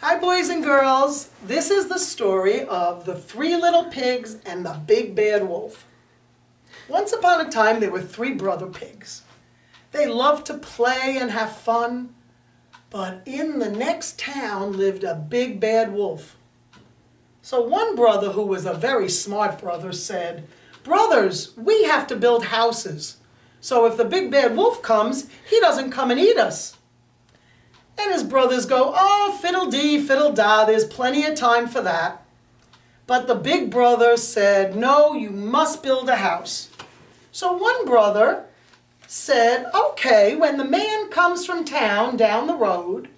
Hi, boys and girls. This is the story of the 3 little pigs and the big bad wolf. Once upon a time, there were 3 brother pigs. They loved to play and have fun, but in the next town lived a big bad wolf. So one brother, who was a very smart brother, said, "Brothers, we have to build houses. So if the big bad wolf comes, he doesn't come and eat us." And his brothers go, "Oh, fiddle-dee, fiddle-da, there's plenty of time for that." But the big brother said, "No, you must build a house." So one brother said, "Okay, when the man comes from town down the road,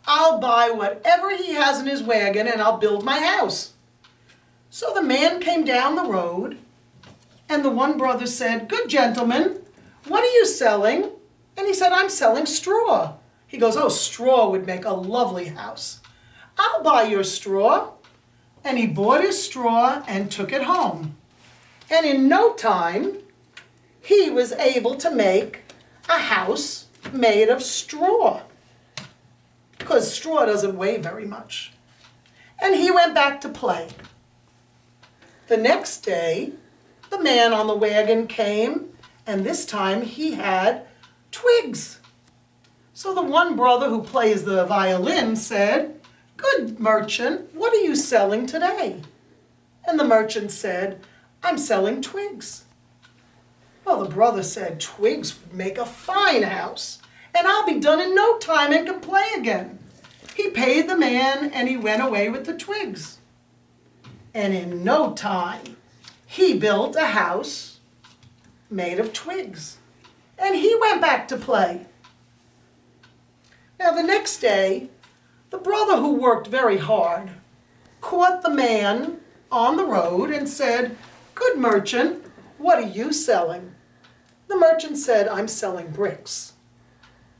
I'll buy whatever he has in his wagon and I'll build my house." So the man came down the road, and the one brother said, "Good gentleman, what are you selling?" And he said, "I'm selling straw." He goes, "Oh, straw would make a lovely house. I'll buy your straw." And he bought his straw and took it home. And in no time, he was able to make a house made of straw, because straw doesn't weigh very much. And he went back to play. The next day, the man on the wagon came, and this time he had twigs. So the one brother who plays the violin said, "Good merchant, what are you selling today?" And the merchant said, "I'm selling twigs." Well, the brother said, "Twigs would make a fine house, and I'll be done in no time and can play again." He paid the man and he went away with the twigs. And in no time, he built a house made of twigs. And he went back to play. Now the next day, the brother who worked very hard caught the man on the road and said, "Good merchant, what are you selling?" The merchant said, "I'm selling bricks."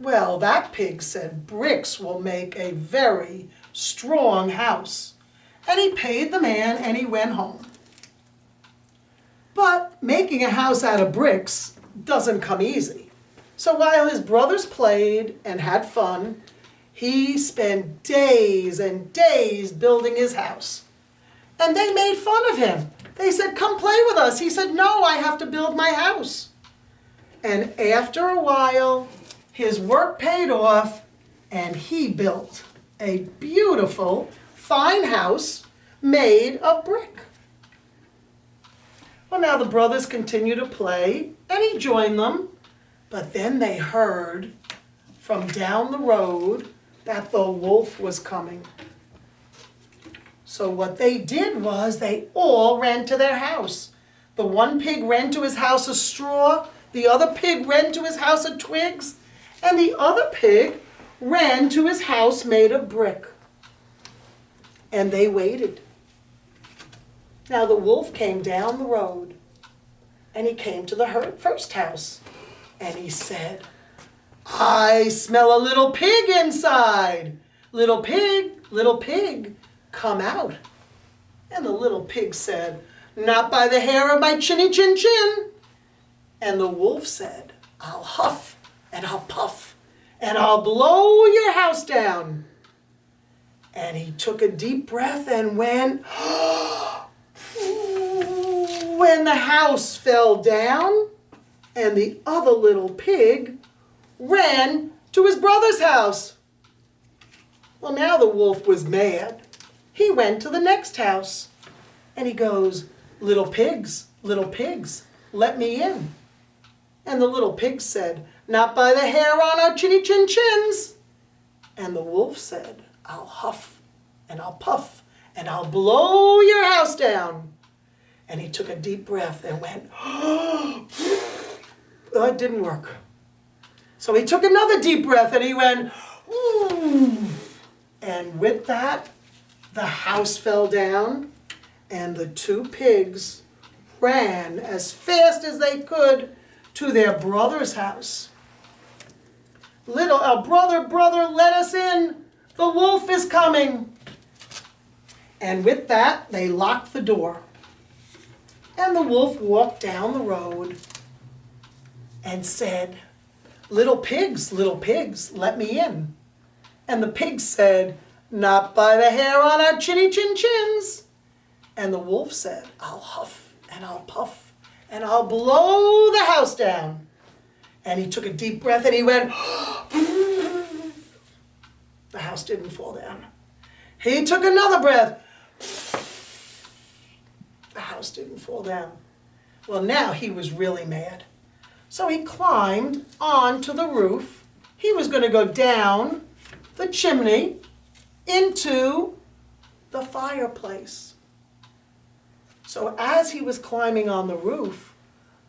Well, that pig said, "Bricks will make a very strong house." And he paid the man and he went home. But making a house out of bricks doesn't come easy. So while his brothers played and had fun, he spent days and days building his house. And they made fun of him. They said, "Come play with us." He said, "No, I have to build my house." And after a while, his work paid off, and he built a beautiful, fine house made of brick. Well, now the brothers continued to play, and he joined them. But then they heard from down the road that the wolf was coming. So what they did was they all ran to their house. The one pig ran to his house of straw, the other pig ran to his house of twigs, and the other pig ran to his house made of brick. And they waited. Now the wolf came down the road, and he came to the first house. And he said, "I smell a little pig inside. Little pig, come out." And the little pig said, "Not by the hair of my chinny chin chin." And the wolf said, "I'll huff and I'll puff and I'll blow your house down." And he took a deep breath and went, when the house fell down, and the other little pig ran to his brother's house. Well, now the wolf was mad. He went to the next house, and he goes, little pigs, let me in." And the little pig said, "Not by the hair on our chinny chin chins." And the wolf said, "I'll huff and I'll puff and I'll blow your house down." And he took a deep breath and went, Oh, it didn't work. So he took another deep breath and he went, "Ooh." And with that, the house fell down, and the 2 pigs ran as fast as they could to their brother's house. Brother, let us in. The wolf is coming." And with that, they locked the door. And the wolf walked down the road and said, little pigs, let me in." And the pig said, Not by the hair on our chinny chin chins. And the wolf said, I'll huff and I'll puff and I'll blow the house down. And he took a deep breath and he went, the house didn't fall down. He took another breath. The house didn't fall down. Well, now he was really mad. So he climbed onto the roof. He was going to go down the chimney into the fireplace. So as he was climbing on the roof,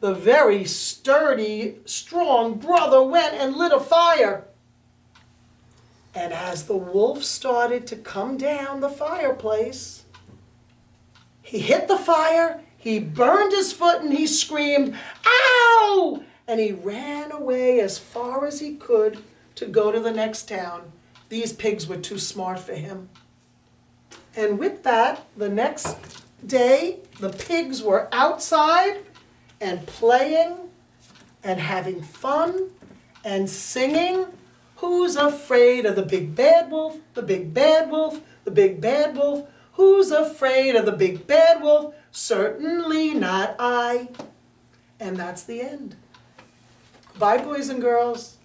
the very sturdy, strong brother went and lit a fire. And as the wolf started to come down the fireplace, he hit the fire, he burned his foot, and he screamed, "Ow!" And he ran away as far as he could to go to the next town. These pigs were too smart for him. And with that, the next day, the pigs were outside and playing and having fun and singing, "Who's afraid of the big bad wolf, the big bad wolf, the big bad wolf? Who's afraid of the big bad wolf? Certainly not I." And that's the end. Bye, boys and girls.